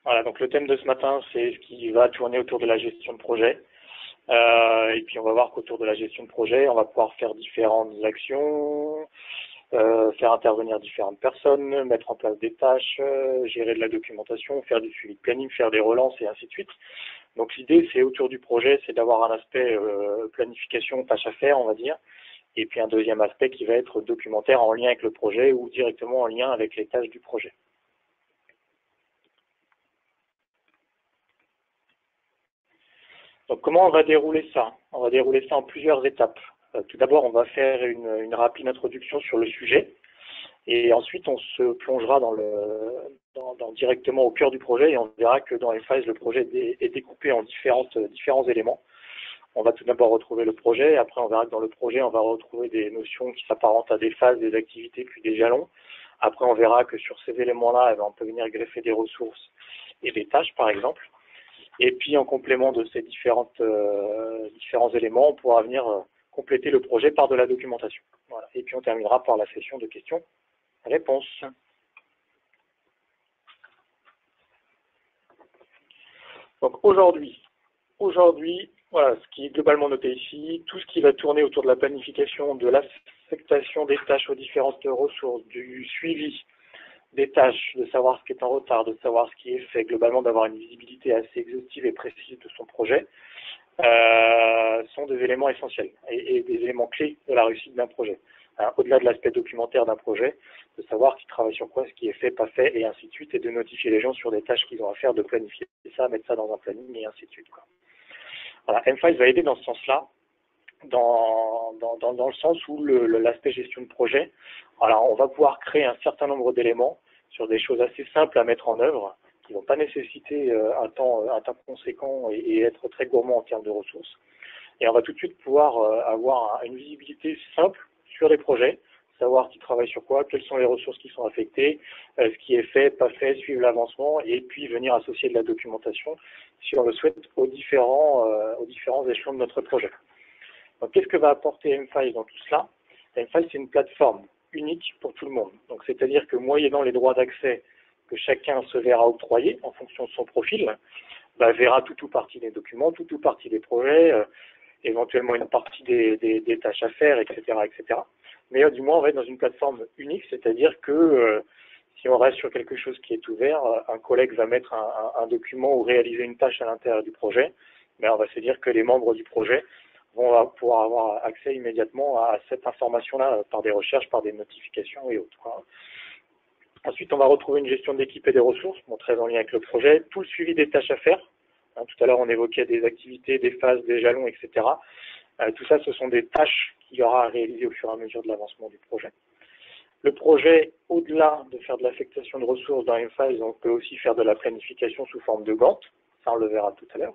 Voilà, donc le thème de ce matin, c'est ce qui va tourner autour de la gestion de projet. Et puis on va voir qu'autour de la gestion de projet, on va pouvoir faire différentes actions, faire intervenir différentes personnes, mettre en place des tâches, gérer de la documentation, faire du suivi de planning, faire des relances et ainsi de suite. Donc l'idée, c'est autour du projet, c'est d'avoir un aspect planification, tâche à faire, on va dire, et puis un deuxième aspect qui va être documentaire en lien avec le projet ou directement en lien avec les tâches du projet. Donc comment on va dérouler ça? On va dérouler ça en plusieurs étapes. Tout d'abord, on va faire une rapide introduction sur le sujet et ensuite on se plongera directement au cœur du projet et on verra que dans M-Files, le projet est découpé en différents éléments. On va tout d'abord retrouver le projet, après on verra que dans le projet, on va retrouver des notions qui s'apparentent à des phases, des activités, puis des jalons. Après, on verra que sur ces éléments-là, on peut venir greffer des ressources et des tâches, par exemple. Et puis, en complément de ces différents éléments, on pourra venir compléter le projet par de la documentation. Voilà. Et puis, on terminera par la session de questions-réponses. Donc, aujourd'hui, voilà, ce qui est globalement noté ici, tout ce qui va tourner autour de la planification, de l'affectation des tâches aux différentes ressources, du suivi des tâches, de savoir ce qui est en retard, de savoir ce qui est fait, globalement d'avoir une visibilité assez exhaustive et précise de son projet, sont des éléments essentiels et des éléments clés de la réussite d'un projet. Au-delà de l'aspect documentaire d'un projet, de savoir qui travaille sur quoi, ce qui est fait, pas fait, et ainsi de suite, et de notifier les gens sur des tâches qu'ils ont à faire, de planifier ça, mettre ça dans un planning, et ainsi de suite, quoi. Voilà, M-Files va aider dans ce sens-là, dans le sens où l'aspect gestion de projet, alors on va pouvoir créer un certain nombre d'éléments sur des choses assez simples à mettre en œuvre, qui ne vont pas nécessiter un temps conséquent et être très gourmand en termes de ressources. Et on va tout de suite pouvoir avoir une visibilité simple sur les projets, savoir qui travaille sur quoi, quelles sont les ressources qui sont affectées, ce qui est fait, pas fait, suivre l'avancement, et puis venir associer de la documentation, si on le souhaite, aux différents échelons de notre projet. Donc, qu'est-ce que va apporter M-Files dans tout cela? M-Files, c'est une plateforme unique pour tout le monde. Donc, c'est-à-dire que moyennant les droits d'accès que chacun se verra octroyer en fonction de son profil, verra tout ou partie des documents, tout ou partie des projets, éventuellement une partie des tâches à faire, etc., etc. Mais du moins, on va être dans une plateforme unique, c'est-à-dire que si on reste sur quelque chose qui est ouvert, un collègue va mettre un document ou réaliser une tâche à l'intérieur du projet, on va se dire que les membres du projet vont pouvoir avoir accès immédiatement à cette information-là par des recherches, par des notifications et autres, quoi. Ensuite, on va retrouver une gestion d'équipe et des ressources, très en lien avec le projet, tout le suivi des tâches à faire. Tout à l'heure, on évoquait des activités, des phases, des jalons, etc. Tout ça, ce sont des tâches qu'il y aura à réaliser au fur et à mesure de l'avancement du projet. Le projet, au-delà de faire de l'affectation de ressources dans M-Files, on peut aussi faire de la planification sous forme de Gantt. Ça, on le verra tout à l'heure.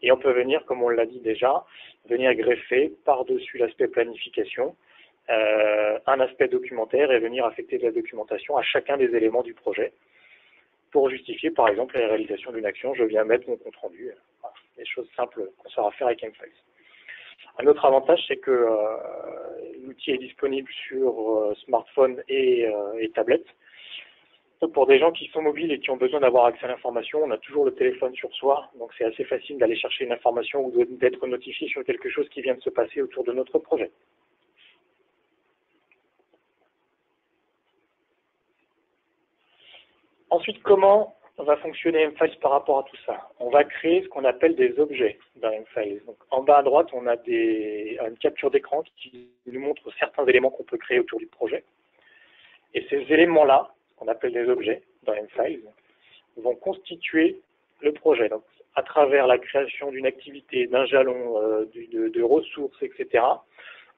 Et on peut venir, comme on l'a dit déjà, venir greffer par-dessus l'aspect planification un aspect documentaire et venir affecter de la documentation à chacun des éléments du projet pour justifier, par exemple, la réalisation d'une action. Je viens mettre mon compte-rendu. Voilà, des choses simples qu'on saura faire avec M-Files. Un autre avantage, c'est que l'outil est disponible sur smartphone et tablette. Donc pour des gens qui sont mobiles et qui ont besoin d'avoir accès à l'information, on a toujours le téléphone sur soi, donc c'est assez facile d'aller chercher une information ou d'être notifié sur quelque chose qui vient de se passer autour de notre projet. Ensuite, comment va fonctionner M-Files par rapport à tout ça? On va créer ce qu'on appelle des objets dans M-Files. Donc, en bas à droite, on a une capture d'écran qui nous montre certains éléments qu'on peut créer autour du projet. Et ces éléments-là, qu'on appelle des objets dans M-Files, vont constituer le projet. Donc, à travers la création d'une activité, d'un jalon, de ressources, etc.,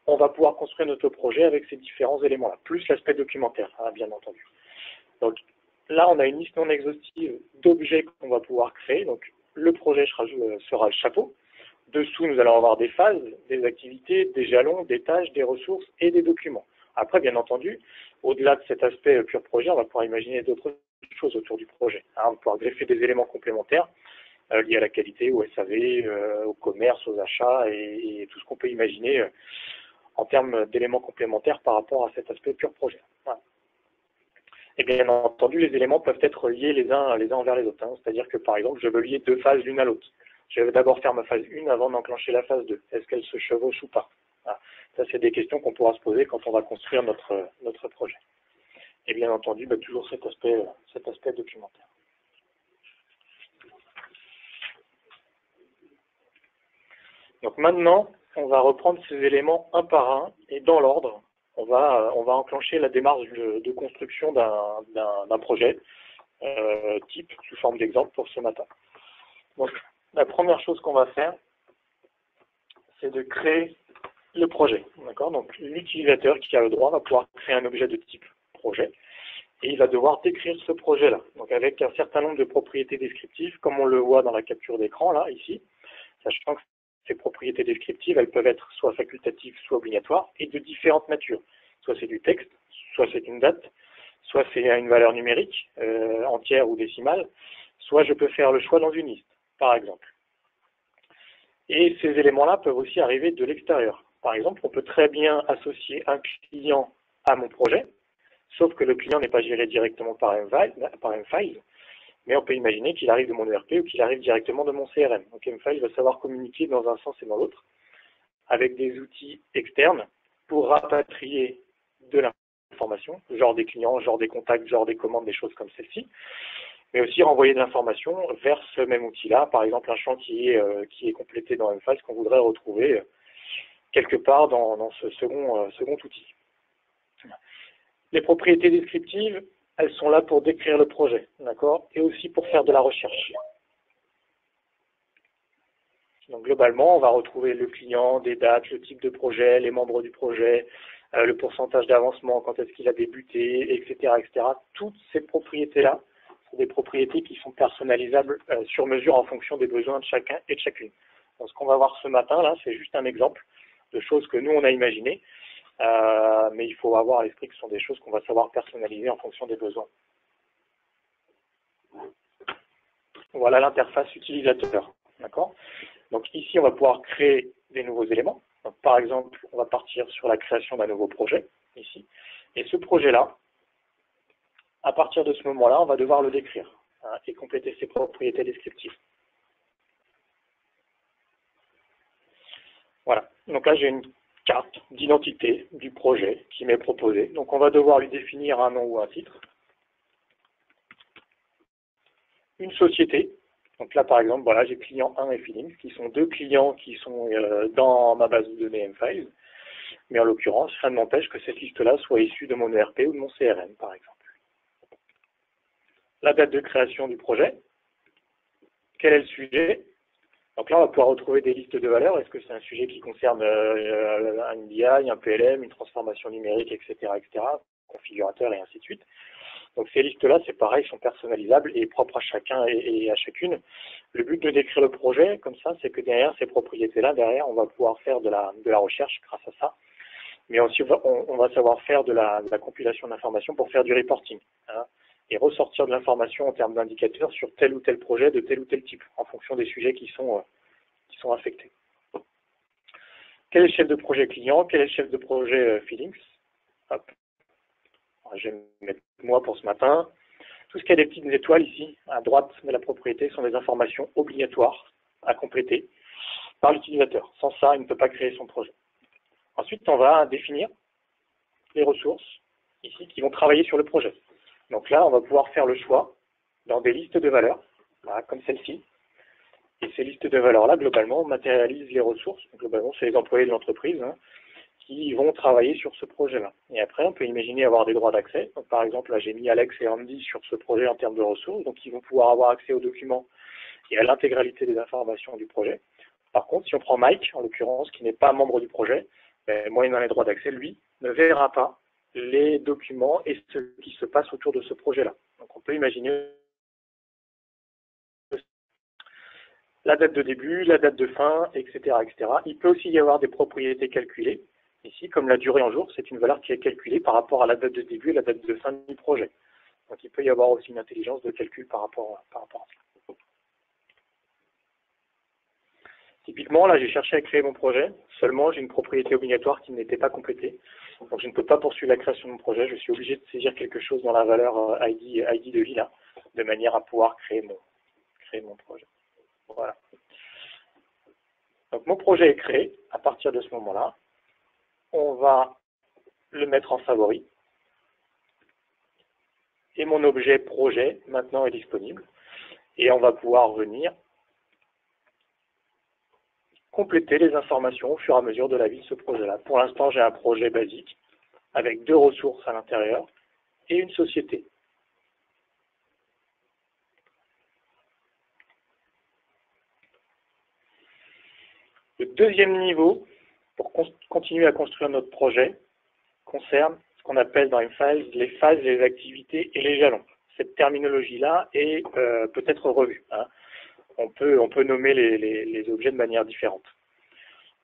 on va pouvoir construire notre projet avec ces différents éléments-là, plus l'aspect documentaire, bien entendu. Donc, là, on a une liste non exhaustive d'objets qu'on va pouvoir créer. Donc, le projet sera le chapeau. Dessous, nous allons avoir des phases, des activités, des jalons, des tâches, des ressources et des documents. Après, bien entendu, au-delà de cet aspect pur projet, on va pouvoir imaginer d'autres choses autour du projet. On va pouvoir greffer des éléments complémentaires liés à la qualité, au SAV, au commerce, aux achats et tout ce qu'on peut imaginer en termes d'éléments complémentaires par rapport à cet aspect pur projet. Voilà. Et bien entendu, les éléments peuvent être liés les uns envers les autres. Hein. C'est-à-dire que par exemple, je veux lier deux phases l'une à l'autre. Je vais d'abord faire ma phase 1 avant d'enclencher la phase 2. Est-ce qu'elle se chevauche ou pas? Voilà. Ça, c'est des questions qu'on pourra se poser quand on va construire notre projet. Et bien entendu, toujours cet aspect documentaire. Donc maintenant, on va reprendre ces éléments un par un et dans l'ordre. On va enclencher la démarche de construction d'un projet type sous forme d'exemple pour ce matin. Donc la première chose qu'on va faire, c'est de créer le projet. D'accord? Donc l'utilisateur qui a le droit va pouvoir créer un objet de type projet et il va devoir décrire ce projet-là. Donc avec un certain nombre de propriétés descriptives, comme on le voit dans la capture d'écran là, ici, sachant que ces propriétés descriptives, elles peuvent être soit facultatives, soit obligatoires, et de différentes natures. Soit c'est du texte, soit c'est une date, soit c'est une valeur numérique, entière ou décimale, soit je peux faire le choix dans une liste, par exemple. Et ces éléments-là peuvent aussi arriver de l'extérieur. Par exemple, on peut très bien associer un client à mon projet, sauf que le client n'est pas géré directement par M-File, mais on peut imaginer qu'il arrive de mon ERP ou qu'il arrive directement de mon CRM. Donc M-File va savoir communiquer dans un sens et dans l'autre avec des outils externes pour rapatrier de l'information, genre des clients, genre des contacts, genre des commandes, des choses comme celle-ci, mais aussi renvoyer de l'information vers ce même outil-là, par exemple un champ qui est complété dans M-File qu'on voudrait retrouver quelque part dans ce second outil. Les propriétés descriptives, elles sont là pour décrire le projet, d'accord, et aussi pour faire de la recherche. Donc globalement, on va retrouver le client, des dates, le type de projet, les membres du projet, le pourcentage d'avancement, quand est-ce qu'il a débuté, etc., etc. Toutes ces propriétés-là sont des propriétés qui sont personnalisables sur mesure en fonction des besoins de chacun et de chacune. Donc ce qu'on va voir ce matin, là, c'est juste un exemple de choses que nous, on a imaginées. Mais il faut avoir à l'esprit que ce sont des choses qu'on va savoir personnaliser en fonction des besoins. Voilà l'interface utilisateur. D'accord? Donc ici, on va pouvoir créer des nouveaux éléments. Donc, par exemple, on va partir sur la création d'un nouveau projet, ici. Et ce projet-là, à partir de ce moment-là, on va devoir le décrire et compléter ses propriétés descriptives. Voilà. Donc là, j'ai une carte d'identité du projet qui m'est proposée. Donc on va devoir lui définir un nom ou un titre. Une société. Donc là, par exemple, voilà, j'ai client 1 et Feelings, qui sont deux clients qui sont dans ma base de données M-Files. Mais en l'occurrence, ça ne m'empêche que cette liste-là soit issue de mon ERP ou de mon CRM, par exemple. La date de création du projet. Quel est le sujet? Donc là, on va pouvoir retrouver des listes de valeurs. Est-ce que c'est un sujet qui concerne un BI, un PLM, une transformation numérique, etc., etc., configurateur et ainsi de suite. Donc ces listes-là, c'est pareil, sont personnalisables et propres à chacun et à chacune. Le but de décrire le projet, comme ça, c'est que derrière ces propriétés-là, derrière, on va pouvoir faire de la recherche grâce à ça. Mais aussi, on va savoir faire de la compilation d'informations pour faire du reporting. Hein, et ressortir de l'information en termes d'indicateurs sur tel ou tel projet de tel ou tel type, en fonction des sujets qui sont affectés. Quel est le chef de projet client? Quel est le chef de projet Feelings? Hop. Je vais mettre moi pour ce matin. Tout ce qui a des petites étoiles ici, à droite de la propriété, sont des informations obligatoires à compléter par l'utilisateur. Sans ça, il ne peut pas créer son projet. Ensuite, on va définir les ressources ici qui vont travailler sur le projet. Donc là, on va pouvoir faire le choix dans des listes de valeurs, voilà, comme celle-ci. Et ces listes de valeurs-là, globalement, matérialisent les ressources. Donc, globalement, c'est les employés de l'entreprise qui vont travailler sur ce projet-là. Et après, on peut imaginer avoir des droits d'accès. Donc, par exemple, là, j'ai mis Alex et Andy sur ce projet en termes de ressources. Donc, ils vont pouvoir avoir accès aux documents et à l'intégralité des informations du projet. Par contre, si on prend Mike, en l'occurrence, qui n'est pas membre du projet, moyennant les droits d'accès, lui, ne verra pas les documents et ce qui se passe autour de ce projet-là. Donc, on peut imaginer la date de début, la date de fin, etc., etc. Il peut aussi y avoir des propriétés calculées. Ici, comme la durée en jours, c'est une valeur qui est calculée par rapport à la date de début et la date de fin du projet. Donc, il peut y avoir aussi une intelligence de calcul par rapport à ça. Typiquement, là, j'ai cherché à créer mon projet. Seulement, j'ai une propriété obligatoire qui n'était pas complétée. Donc je ne peux pas poursuivre la création de mon projet, je suis obligé de saisir quelque chose dans la valeur ID de vie là, de manière à pouvoir créer mon projet. Voilà. Donc mon projet est créé. À partir de ce moment-là, on va le mettre en favori. Et mon objet projet maintenant est disponible. Et on va pouvoir venir compléter les informations au fur et à mesure de la vie de ce projet-là. Pour l'instant, j'ai un projet basique avec 2 ressources à l'intérieur et une société. Le deuxième niveau, pour continuer à construire notre projet, concerne ce qu'on appelle dans M-Files les phases, les activités et les jalons. Cette terminologie-là est peut-être revue. Hein. On peut nommer les objets de manière différente.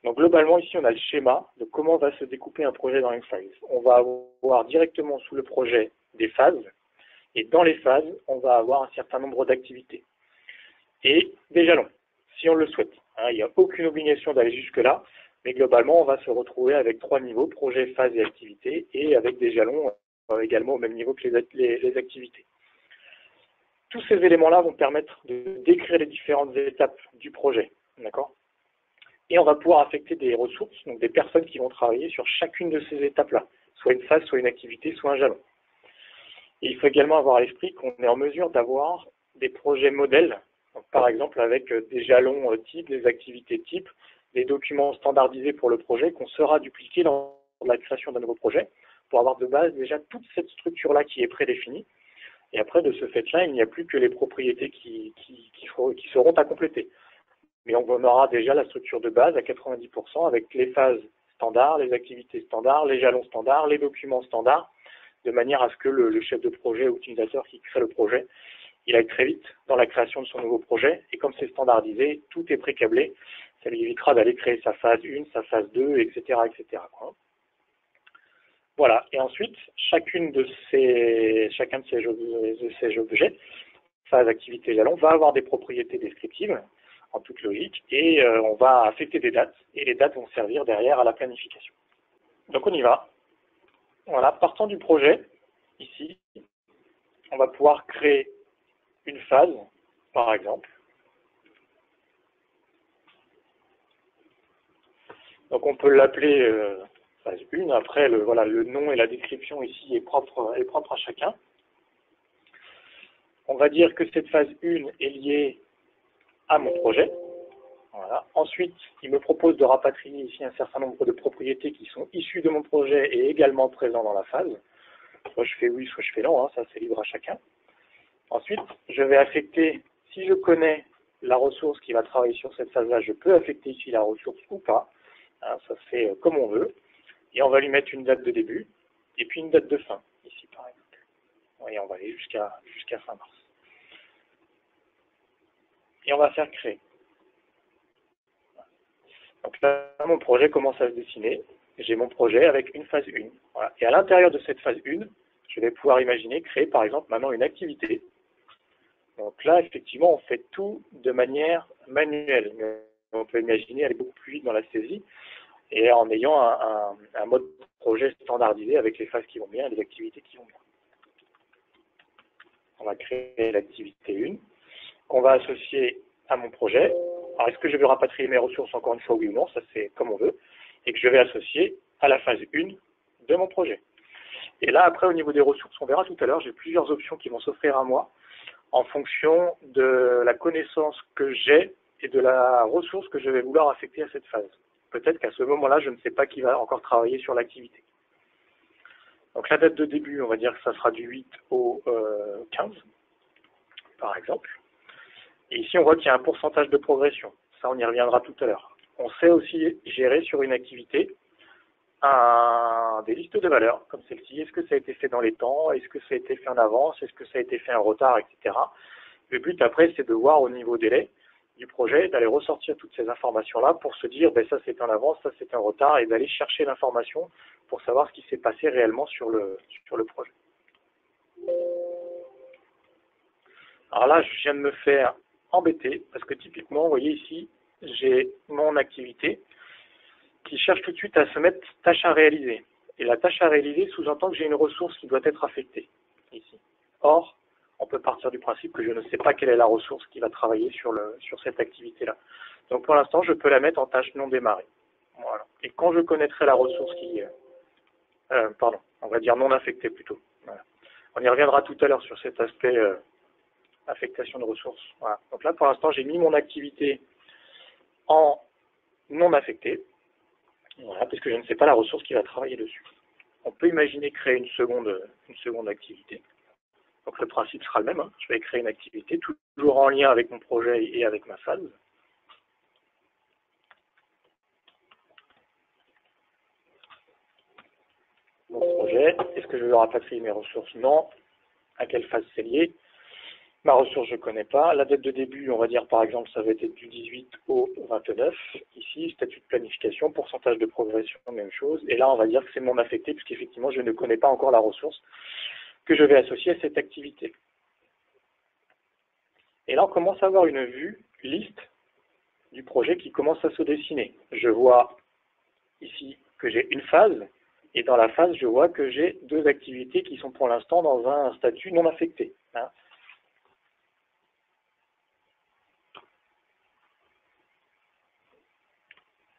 Donc globalement, ici, on a le schéma de comment va se découper un projet dans M-Files. On va avoir directement sous le projet des phases, et dans les phases, on va avoir un certain nombre d'activités. Et des jalons, si on le souhaite. Hein, il n'y a aucune obligation d'aller jusque-là, mais globalement, on va se retrouver avec 3 niveaux, projet, phase et activité, et avec des jalons également au même niveau que les activités. Tous ces éléments-là vont permettre de décrire les différentes étapes du projet. D'accord ? Et on va pouvoir affecter des ressources, donc des personnes qui vont travailler sur chacune de ces étapes-là, soit une phase, soit une activité, soit un jalon. Et il faut également avoir à l'esprit qu'on est en mesure d'avoir des projets modèles, donc par exemple avec des jalons types, des activités types, des documents standardisés pour le projet qu'on sera dupliquer dans la création d'un nouveau projet, pour avoir de base déjà toute cette structure-là qui est prédéfinie. Et après, de ce fait-là, il n'y a plus que les propriétés qui seront à compléter. Mais on aura déjà la structure de base à 90% avec les phases standards, les activités standards, les jalons standards, les documents standards, de manière à ce que le chef de projet ou l'utilisateur qui crée le projet, il aille très vite dans la création de son nouveau projet. Et comme c'est standardisé, tout est pré-câblé. Ça lui évitera d'aller créer sa phase 1, sa phase 2, etc. etc. Voilà. Et ensuite, chacun de ces objets, phase, activité, jalon, va avoir des propriétés descriptives, en toute logique, et on va affecter des dates, et les dates vont servir derrière à la planification. Donc on y va. Voilà, partant du projet, ici, on va pouvoir créer une phase, par exemple. Donc on peut l'appeler phase 1, après le nom et la description ici est propre à chacun. On va dire que cette phase 1 est liée à mon projet. Voilà. Ensuite, il me propose de rapatrier ici un certain nombre de propriétés qui sont issues de mon projet et également présentes dans la phase. Soit je fais oui, soit je fais non, hein, ça c'est libre à chacun. Ensuite, je vais affecter, si je connais la ressource qui va travailler sur cette phase-là, je peux affecter ici la ressource ou pas. Hein, ça se fait comme on veut. Et on va lui mettre une date de début et puis une date de fin, ici par exemple. Et on va aller jusqu'à fin mars. Et on va faire créer. Donc là, mon projet commence à se dessiner. J'ai mon projet avec une phase 1. Voilà. Et à l'intérieur de cette phase 1, je vais pouvoir imaginer créer par exemple maintenant une activité. Donc là, effectivement, on fait tout de manière manuelle. Mais on peut imaginer aller beaucoup plus vite dans la saisie et en ayant un mode projet standardisé avec les phases qui vont bien et les activités qui vont bien. On va créer l'activité 1 qu'on va associer à mon projet. Alors, est-ce que je vais rapatrier mes ressources encore une fois, oui ou non, ça c'est comme on veut, et que je vais associer à la phase 1 de mon projet. Et là, après, au niveau des ressources, on verra tout à l'heure, j'ai plusieurs options qui vont s'offrir à moi en fonction de la connaissance que j'ai et de la ressource que je vais vouloir affecter à cette phase. Peut-être qu'à ce moment-là, je ne sais pas qui va encore travailler sur l'activité. Donc la date de début, on va dire que ça sera du 8 au 15, par exemple. Et ici, on voit qu'il y a un pourcentage de progression. Ça, on y reviendra tout à l'heure. On sait aussi gérer sur une activité des listes de valeurs, comme celle-ci. Est-ce que ça a été fait dans les temps? Est-ce que ça a été fait en avance? Est-ce que ça a été fait en retard, etc. Le but, après, c'est de voir au niveau délai du projet, d'aller ressortir toutes ces informations-là pour se dire, ben, ça c'est en avance, ça c'est en retard, et d'aller chercher l'information pour savoir ce qui s'est passé réellement sur le projet. Alors là, je viens de me faire embêter, parce que typiquement, vous voyez ici, j'ai mon activité qui cherche tout de suite à se mettre tâche à réaliser. Et la tâche à réaliser sous-entend que j'ai une ressource qui doit être affectée ici. Or, on peut partir du principe que je ne sais pas quelle est la ressource qui va travailler sur cette activité-là. Donc pour l'instant, je peux la mettre en tâche non démarrée. Voilà. Et quand je connaîtrai la ressource on va dire non affectée plutôt. Voilà. On y reviendra tout à l'heure sur cet aspect affectation de ressources. Voilà. Donc là, pour l'instant, j'ai mis mon activité en non affectée, voilà, parce que je ne sais pas la ressource qui va travailler dessus. On peut imaginer créer une seconde activité. Donc le principe sera le même, hein. Je vais créer une activité toujours en lien avec mon projet et avec ma phase. Mon projet, est-ce que je vais rapatrier mes ressources? Non. À quelle phase c'est lié? Ma ressource, je ne connais pas. La date de début, on va dire par exemple, ça va être du 18 au 29. Ici, statut de planification, pourcentage de progression, même chose. Et là, on va dire que c'est non affecté, puisqu'effectivement, je ne connais pas encore la ressource que je vais associer à cette activité. Et là, on commence à avoir une vue, liste du projet qui commence à se dessiner. Je vois ici que j'ai une phase, et dans la phase, je vois que j'ai deux activités qui sont pour l'instant dans un statut non affecté. Hein.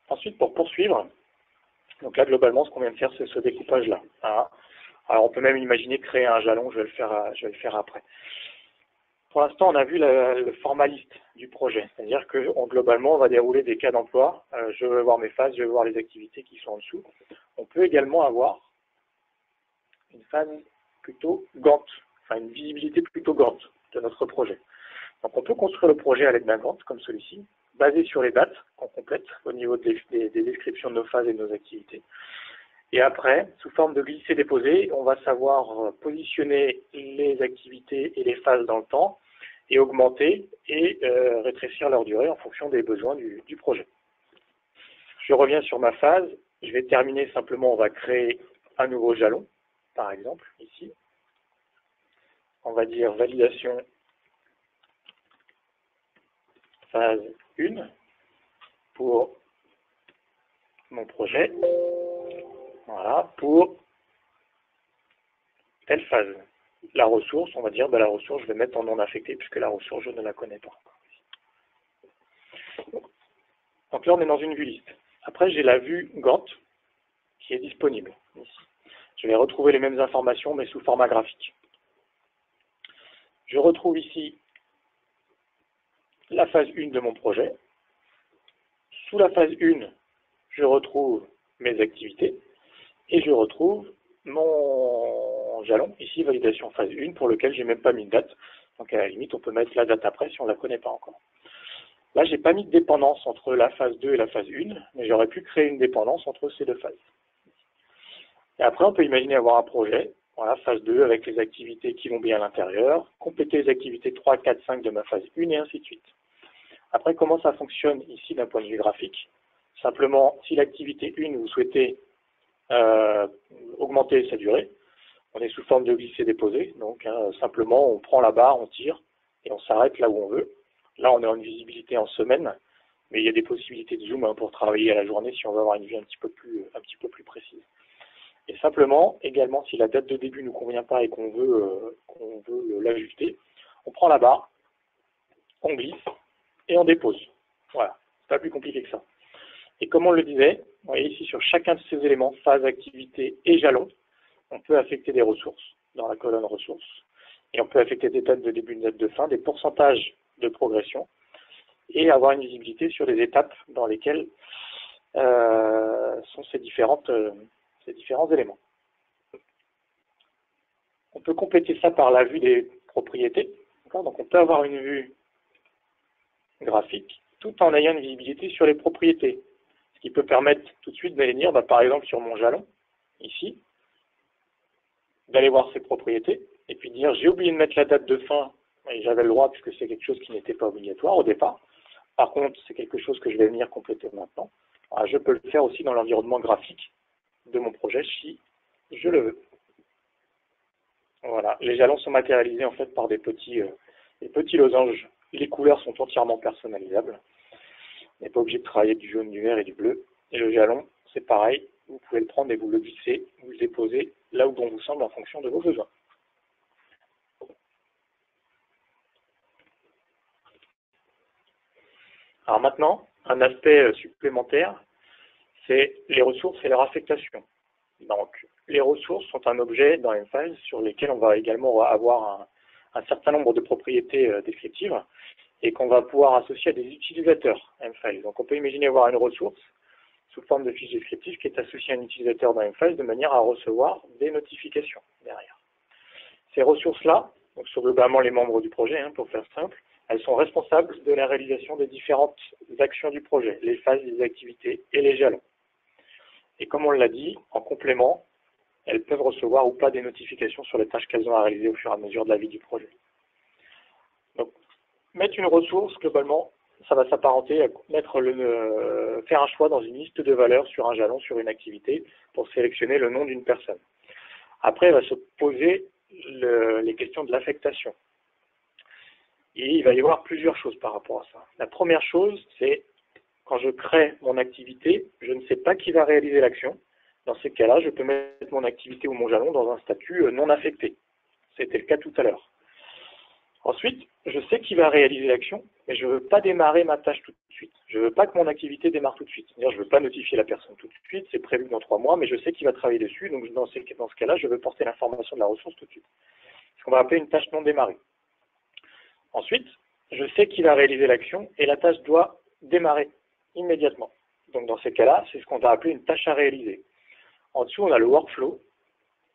Ensuite, pour poursuivre, donc là, globalement, ce qu'on vient de faire, c'est ce découpage-là. Hein. Alors, on peut même imaginer créer un jalon, je vais le faire après. Pour l'instant, on a vu le formaliste du projet, c'est-à-dire que globalement, on va dérouler des cas d'emploi. Je vais voir mes phases, je vais voir les activités qui sont en dessous. On peut également avoir une phase plutôt Gantt, enfin une visibilité plutôt Gantt de notre projet. Donc on peut construire le projet à l'aide d'un Gantt comme celui-ci, basé sur les dates qu'on complète au niveau des descriptions de nos phases et de nos activités. Et après, sous forme de glisser-déposer, on va savoir positionner les activités et les phases dans le temps et augmenter et rétrécir leur durée en fonction des besoins du projet. Je reviens sur ma phase. Je vais terminer simplement, on va créer un nouveau jalon, par exemple, ici. On va dire validation phase 1 pour mon projet. Voilà, pour telle phase. La ressource, on va dire, la ressource, je vais mettre en non affecté puisque la ressource, je ne la connais pas. Donc là, on est dans une vue liste. Après, j'ai la vue Gantt qui est disponible ici. Je vais retrouver les mêmes informations, mais sous format graphique. Je retrouve ici la phase 1 de mon projet. Sous la phase 1, je retrouve mes activités et je retrouve mon jalon, ici validation phase 1, pour lequel je n'ai même pas mis de date. Donc à la limite, on peut mettre la date après si on ne la connaît pas encore. Là, je n'ai pas mis de dépendance entre la phase 2 et la phase 1, mais j'aurais pu créer une dépendance entre ces deux phases. Et après, on peut imaginer avoir un projet, voilà, phase 2 avec les activités qui vont bien à l'intérieur, compléter les activités 3, 4, 5 de ma phase 1 et ainsi de suite. Après, comment ça fonctionne ici d'un point de vue graphique? Simplement, si l'activité 1, vous souhaitez augmenter sa durée, on est sous forme de glisser-déposer, donc simplement on prend la barre, on tire et on s'arrête là où on veut. Là, on est en visibilité en semaine, mais il y a des possibilités de zoom pour travailler à la journée si on veut avoir une vue un petit peu plus précise. Et simplement, également, si la date de début ne nous convient pas et qu'on veut l'ajuster, on prend la barre, on glisse et on dépose. Voilà, c'est pas plus compliqué que ça. Et comme on le disait, vous voyez ici sur chacun de ces éléments, phase, activité et jalon, on peut affecter des ressources dans la colonne ressources. Et on peut affecter des dates de début, des dates de fin, des pourcentages de progression et avoir une visibilité sur les étapes dans lesquelles sont ces différents éléments. On peut compléter ça par la vue des propriétés. Donc on peut avoir une vue graphique tout en ayant une visibilité sur les propriétés. Ce qui peut permettre tout de suite d'aller dire, par exemple sur mon jalon, ici, d'aller voir ses propriétés, et puis dire j'ai oublié de mettre la date de fin, et j'avais le droit puisque c'est quelque chose qui n'était pas obligatoire au départ. Par contre, c'est quelque chose que je vais venir compléter maintenant. Alors, je peux le faire aussi dans l'environnement graphique de mon projet si je le veux. Voilà, les jalons sont matérialisés en fait par des petits losanges. Les couleurs sont entièrement personnalisables. On n'est pas obligé de travailler du jaune, du vert et du bleu. Et le jalon, c'est pareil, vous pouvez le prendre et vous le glisser, vous le déposez là où bon vous semble en fonction de vos besoins. Alors maintenant, un aspect supplémentaire, c'est les ressources et leur affectation. Donc, les ressources sont un objet dans M-Files sur lesquels on va également avoir un certain nombre de propriétés descriptives et qu'on va pouvoir associer à des utilisateurs M-Files. Donc, on peut imaginer avoir une ressource sous forme de fiche descriptive qui est associée à un utilisateur dans M-Files de manière à recevoir des notifications derrière. Ces ressources-là, donc sont globalement les membres du projet, pour faire simple, elles sont responsables de la réalisation des différentes actions du projet, les phases des activités et les jalons. Et comme on l'a dit, en complément, elles peuvent recevoir ou pas des notifications sur les tâches qu'elles ont à réaliser au fur et à mesure de la vie du projet. Donc, mettre une ressource, globalement, ça va s'apparenter à faire un choix dans une liste de valeurs sur un jalon, sur une activité, pour sélectionner le nom d'une personne. Après, il va se poser les questions de l'affectation. Et il va y avoir plusieurs choses par rapport à ça. La première chose, c'est quand je crée mon activité, je ne sais pas qui va réaliser l'action. Dans ces cas-là, je peux mettre mon activité ou mon jalon dans un statut non affecté. C'était le cas tout à l'heure. Ensuite, je sais qui va réaliser l'action, mais je ne veux pas démarrer ma tâche tout de suite. Je ne veux pas que mon activité démarre tout de suite. C'est-à-dire, je ne veux pas notifier la personne tout de suite, c'est prévu dans 3 mois, mais je sais qui va travailler dessus, donc dans ce cas-là, je veux porter l'information de la ressource tout de suite. Ce qu'on va appeler une tâche non démarrée. Ensuite, je sais qui va réaliser l'action et la tâche doit démarrer immédiatement. Donc dans ces cas-là, c'est ce qu'on va appeler une tâche à réaliser. En dessous, on a le workflow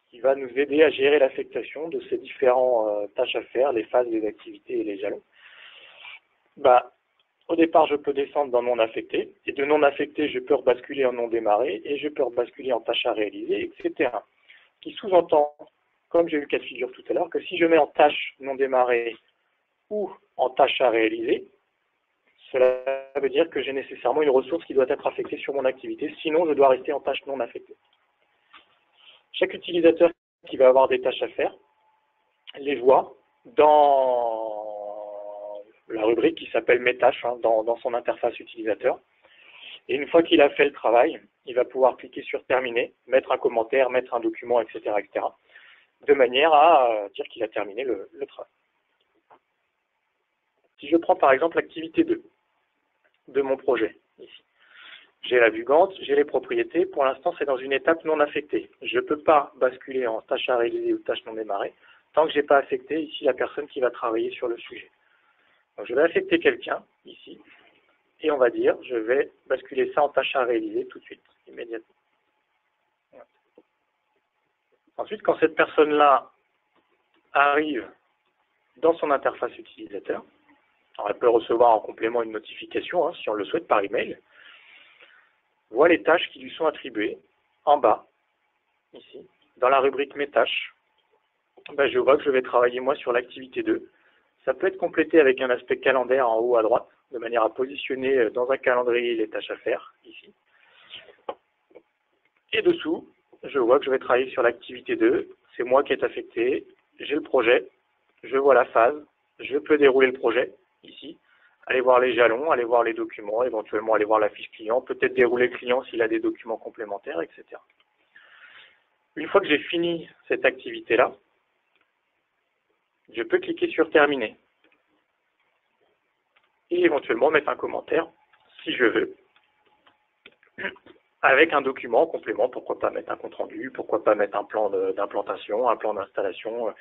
qui va nous aider à gérer l'affectation de ces différentes tâches à faire, les phases, les activités et les jalons. Au départ, je peux descendre dans non affecté, et de non affecté, je peux rebasculer en non démarré, et je peux rebasculer en tâche à réaliser, etc. Qui sous-entend, comme j'ai eu le cas de figure tout à l'heure, que si je mets en tâche non démarrée ou en tâche à réaliser, cela veut dire que j'ai nécessairement une ressource qui doit être affectée sur mon activité, sinon je dois rester en tâche non affectée. Chaque utilisateur qui va avoir des tâches à faire les voit dans la rubrique qui s'appelle Mes tâches, dans son interface utilisateur. Et une fois qu'il a fait le travail, il va pouvoir cliquer sur Terminer, mettre un commentaire, mettre un document, etc., de manière à dire qu'il a terminé le travail. Si je prends par exemple l'activité 2 de mon projet, ici. J'ai la vue Gantt, j'ai les propriétés. Pour l'instant, c'est dans une étape non affectée. Je ne peux pas basculer en tâche à réaliser ou tâche non démarrée tant que je n'ai pas affecté ici la personne qui va travailler sur le sujet. Donc, je vais affecter quelqu'un ici et on va dire je vais basculer ça en tâche à réaliser tout de suite, immédiatement. Voilà. Ensuite, quand cette personne-là arrive dans son interface utilisateur, alors elle peut recevoir en complément une notification, si on le souhaite, par email. Voit les tâches qui lui sont attribuées en bas, ici, dans la rubrique Mes tâches. Je vois que je vais travailler moi sur l'activité 2. Ça peut être complété avec un aspect calendaire en haut à droite, de manière à positionner dans un calendrier les tâches à faire, ici. Et dessous, je vois que je vais travailler sur l'activité 2. C'est moi qui est affecté. J'ai le projet. Je vois la phase. Je peux dérouler le projet, ici. Aller voir les jalons, aller voir les documents, éventuellement aller voir la fiche client, peut-être dérouler le client s'il a des documents complémentaires, etc. Une fois que j'ai fini cette activité-là, je peux cliquer sur Terminer et éventuellement mettre un commentaire, si je veux, avec un document en complément. Pourquoi pas mettre un compte-rendu, pourquoi pas mettre un plan d'implantation, un plan d'installation,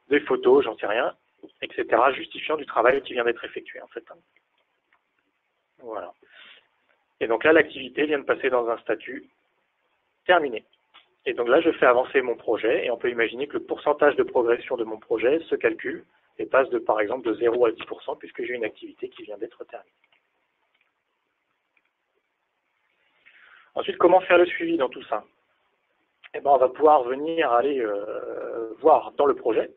des photos, j'en sais rien, etc., justifiant du travail qui vient d'être effectué, en fait. Voilà. Et donc là, l'activité vient de passer dans un statut terminé. Et donc là, je fais avancer mon projet et on peut imaginer que le pourcentage de progression de mon projet se calcule et passe de, par exemple, de 0 à 10% puisque j'ai une activité qui vient d'être terminée. Ensuite, comment faire le suivi dans tout ça? On va pouvoir venir aller voir dans le projet,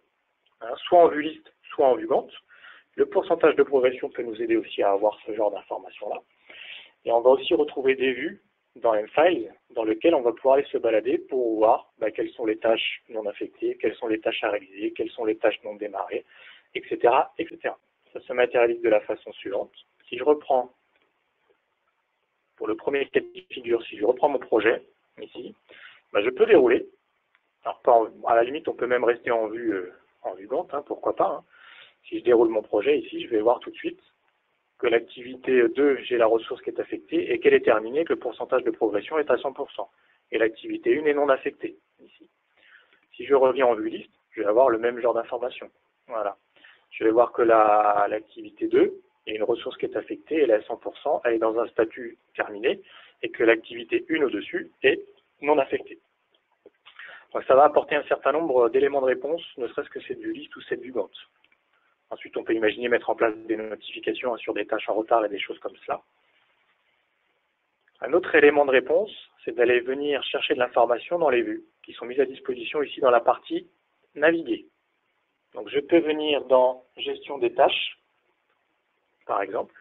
soit en vue liste, soit en vue Gantt. Le pourcentage de progression peut nous aider aussi à avoir ce genre d'informations-là. Et on va aussi retrouver des vues dans M-Files dans lesquelles on va pouvoir aller se balader pour voir quelles sont les tâches non affectées, quelles sont les tâches à réaliser, quelles sont les tâches non démarrées, etc., etc. Ça se matérialise de la façon suivante. Si je reprends, pour le premier cas de figure, si je reprends mon projet, ici, bah, je peux dérouler. Alors, à la limite, on peut même rester en vue Gantt, hein, pourquoi pas. Hein. Si je déroule mon projet ici, je vais voir tout de suite que l'activité 2, j'ai la ressource qui est affectée et qu'elle est terminée, que le pourcentage de progression est à 100%. Et l'activité 1 est non affectée, ici. Si je reviens en vue liste, je vais avoir le même genre d'information. Voilà. Je vais voir que l'activité 2, il y a une ressource qui est affectée, elle est à 100%, elle est dans un statut terminé, et que l'activité 1 au-dessus est non affectée. Donc ça va apporter un certain nombre d'éléments de réponse, ne serait-ce que cette vue liste ou cette vue Gantt. Ensuite, on peut imaginer mettre en place des notifications sur des tâches en retard et des choses comme cela. Un autre élément de réponse, c'est d'aller venir chercher de l'information dans les vues, qui sont mises à disposition ici dans la partie naviguer. Donc je peux venir dans gestion des tâches, par exemple.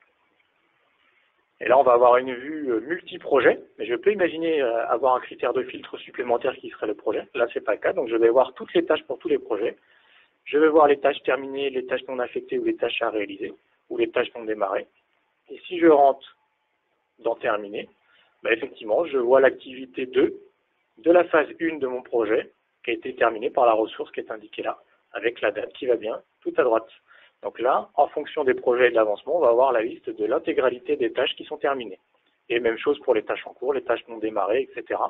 Et là, on va avoir une vue multi-projet, mais je peux imaginer avoir un critère de filtre supplémentaire qui serait le projet. Là, ce n'est pas le cas, donc je vais voir toutes les tâches pour tous les projets. Je vais voir les tâches terminées, les tâches non affectées ou les tâches à réaliser, ou les tâches non démarrées. Et si je rentre dans terminer, bah effectivement, je vois l'activité 2 de la phase 1 de mon projet qui a été terminée par la ressource qui est indiquée là, avec la date qui va bien tout à droite. Donc là, en fonction des projets et de l'avancement, on va avoir la liste de l'intégralité des tâches qui sont terminées. Et même chose pour les tâches en cours, les tâches non démarrées, etc.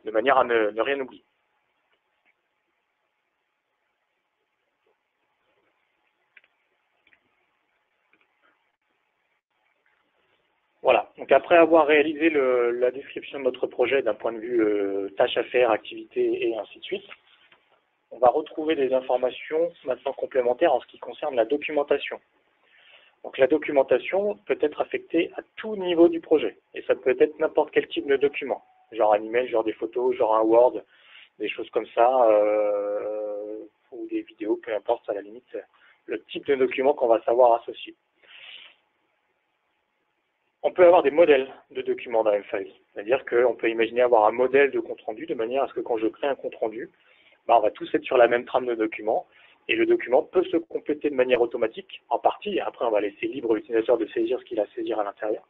De manière à ne rien oublier. Voilà, donc après avoir réalisé la description de notre projet d'un point de vue tâches à faire, activités et ainsi de suite, on va retrouver des informations maintenant complémentaires en ce qui concerne la documentation. Donc la documentation peut être affectée à tout niveau du projet, et ça peut être n'importe quel type de document, genre un email, genre des photos, genre un Word, des choses comme ça, ou des vidéos, peu importe, à la limite, le type de document qu'on va savoir associer. On peut avoir des modèles de documents dans M-Files, c'est-à-dire qu'on peut imaginer avoir un modèle de compte-rendu de manière à ce que quand je crée un compte-rendu, on va tous être sur la même trame de documents, et le document peut se compléter de manière automatique, en partie, et après on va laisser libre l'utilisateur de saisir ce qu'il a à saisir à l'intérieur,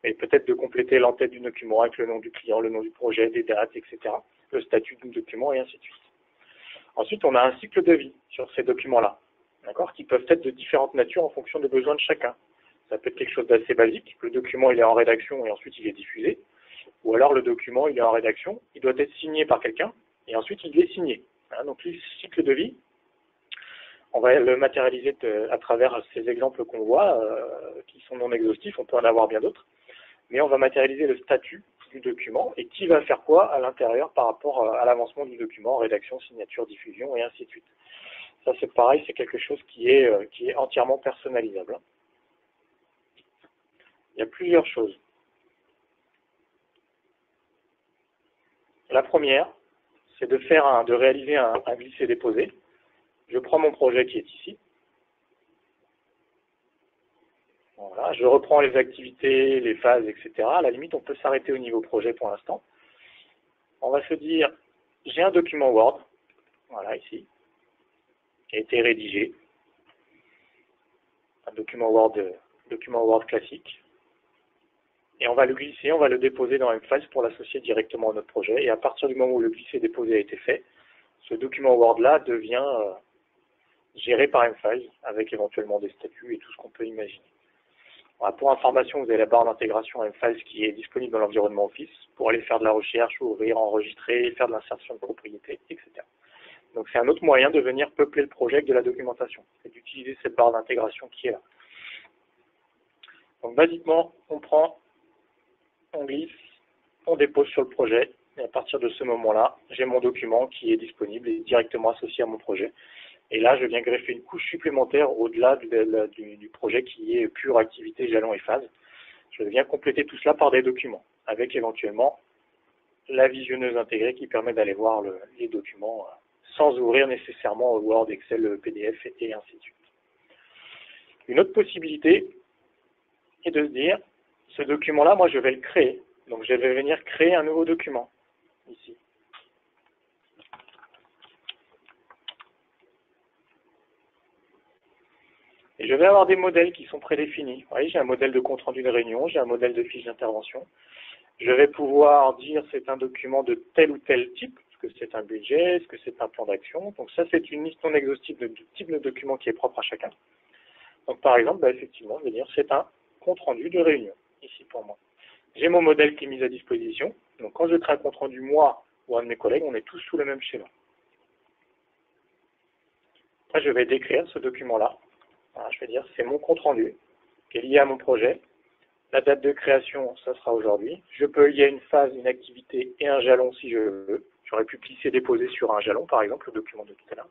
mais peut-être de compléter l'entête du document avec le nom du client, le nom du projet, des dates, etc., le statut du document, et ainsi de suite. Ensuite, on a un cycle de vie sur ces documents-là, d'accord, qui peuvent être de différentes natures en fonction des besoins de chacun. Ça peut être quelque chose d'assez basique, le document il est en rédaction et ensuite il est diffusé, ou alors le document il est en rédaction, il doit être signé par quelqu'un, et ensuite il est signé. Donc le cycle de vie, on va le matérialiser à travers ces exemples qu'on voit, qui sont non exhaustifs, on peut en avoir bien d'autres, mais on va matérialiser le statut du document et qui va faire quoi à l'intérieur par rapport à l'avancement du document, rédaction, signature, diffusion et ainsi de suite. Ça c'est pareil, c'est quelque chose qui est entièrement personnalisable. Il y a plusieurs choses. La première, c'est de réaliser un glisser-déposer. Je prends mon projet qui est ici. Voilà, je reprends les activités, les phases, etc. À la limite, on peut s'arrêter au niveau projet pour l'instant. On va se dire, j'ai un document Word, voilà ici, qui a été rédigé. Un document Word classique. Et on va le glisser, on va le déposer dans M-Files pour l'associer directement à notre projet. Et à partir du moment où le glisser-déposer a été fait, ce document Word-là devient géré par M-Files, avec éventuellement des statuts et tout ce qu'on peut imaginer. Voilà, pour information, vous avez la barre d'intégration M-Files qui est disponible dans l'environnement Office pour aller faire de la recherche, ouvrir, enregistrer, faire de l'insertion de propriété, etc. Donc c'est un autre moyen de venir peupler le projet avec de la documentation, c'est d'utiliser cette barre d'intégration qui est là. Donc basiquement, on prend, on glisse, on dépose sur le projet, et à partir de ce moment-là, j'ai mon document qui est disponible et directement associé à mon projet. Et là, je viens greffer une couche supplémentaire au-delà du projet qui est pure activité, jalon et phase. Je viens compléter tout cela par des documents, avec éventuellement la visionneuse intégrée qui permet d'aller voir les documents sans ouvrir nécessairement Word, Excel, PDF et ainsi de suite. Une autre possibilité est de se dire, ce document-là, moi je vais le créer. Donc je vais venir créer un nouveau document, ici. Et je vais avoir des modèles qui sont prédéfinis. Vous voyez, j'ai un modèle de compte-rendu de réunion, j'ai un modèle de fiche d'intervention. Je vais pouvoir dire c'est un document de tel ou tel type, est-ce que c'est un budget, est-ce que c'est un plan d'action. Donc ça, c'est une liste non exhaustive de type de document qui est propre à chacun. Donc par exemple, effectivement, je vais dire c'est un compte-rendu de réunion, ici pour moi. J'ai mon modèle qui est mis à disposition. Donc quand je crée un compte-rendu, moi ou un de mes collègues, on est tous sous le même schéma. Après, je vais décrire ce document-là. Voilà, je vais dire c'est mon compte-rendu qui est lié à mon projet. La date de création, ça sera aujourd'hui. Je peux lier une phase, une activité et un jalon si je veux. J'aurais pu glisser-déposer sur un jalon, par exemple, le document de tout à l'heure.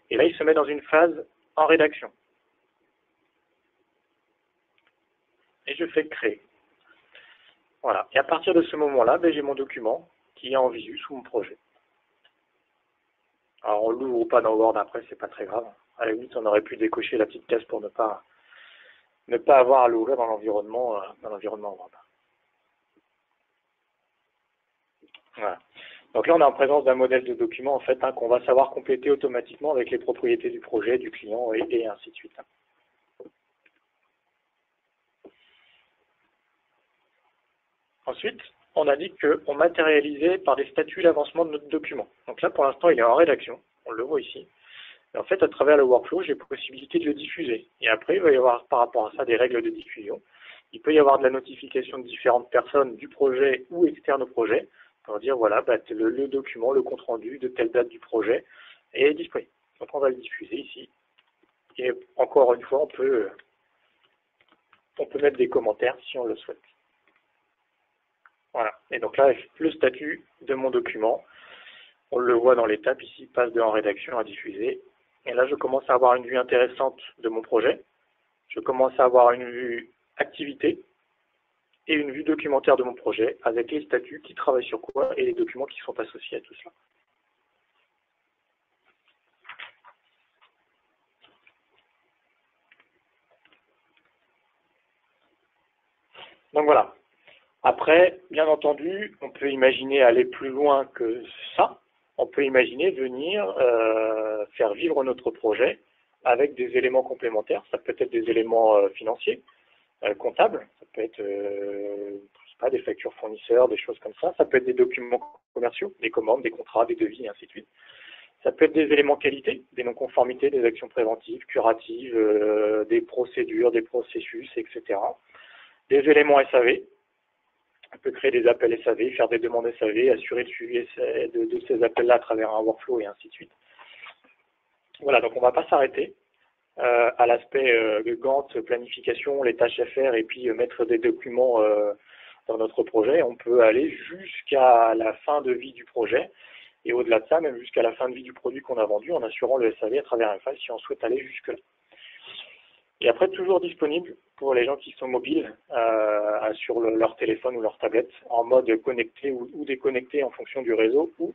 Et là, il se met dans une phase en rédaction. Et je fais créer. Voilà. Et à partir de ce moment-là, j'ai mon document qui est en visu sous mon projet. Alors, on l'ouvre ou pas dans Word après, c'est pas très grave. À la limite, on aurait pu décocher la petite case pour ne pas avoir à l'ouvrir dans l'environnement Word. Voilà. Donc là, on est en présence d'un modèle de document en fait qu'on va savoir compléter automatiquement avec les propriétés du projet, du client et ainsi de suite. Ensuite, on a dit qu'on matérialisait par des statuts l'avancement de notre document. Donc là, pour l'instant, il est en rédaction. On le voit ici. Et en fait, à travers le workflow, j'ai possibilité de le diffuser. Et après, il va y avoir par rapport à ça des règles de diffusion. Il peut y avoir de la notification de différentes personnes du projet ou externes au projet pour dire voilà, le document, le compte rendu de telle date du projet est disponible. Donc on va le diffuser ici. Et encore une fois, on peut mettre des commentaires si on le souhaite. Voilà. Et donc là, le statut de mon document, on le voit dans l'étape ici, passe de en rédaction à diffuser. Et là, je commence à avoir une vue intéressante de mon projet. Je commence à avoir une vue activité et une vue documentaire de mon projet avec les statuts qui travaillent sur quoi et les documents qui sont associés à tout cela. Donc voilà. Après, bien entendu, on peut imaginer aller plus loin que ça. On peut imaginer venir faire vivre notre projet avec des éléments complémentaires. Ça peut être des éléments financiers, comptables. Ça peut être je sais pas, des factures fournisseurs, des choses comme ça. Ça peut être des documents commerciaux, des commandes, des contrats, des devis, et ainsi de suite. Ça peut être des éléments qualité, des non-conformités, des actions préventives, curatives, des procédures, des processus, etc. Des éléments SAV. On peut créer des appels SAV, faire des demandes SAV, assurer le suivi de ces appels-là à travers un workflow et ainsi de suite. Voilà, donc on ne va pas s'arrêter à l'aspect Gantt, planification, les tâches à faire et puis mettre des documents dans notre projet. On peut aller jusqu'à la fin de vie du projet et au-delà de ça, même jusqu'à la fin de vie du produit qu'on a vendu en assurant le SAV à travers un file si on souhaite aller jusque-là. Et après, toujours disponible pour les gens qui sont mobiles sur leur téléphone ou leur tablette, en mode connecté ou déconnecté en fonction du réseau, ou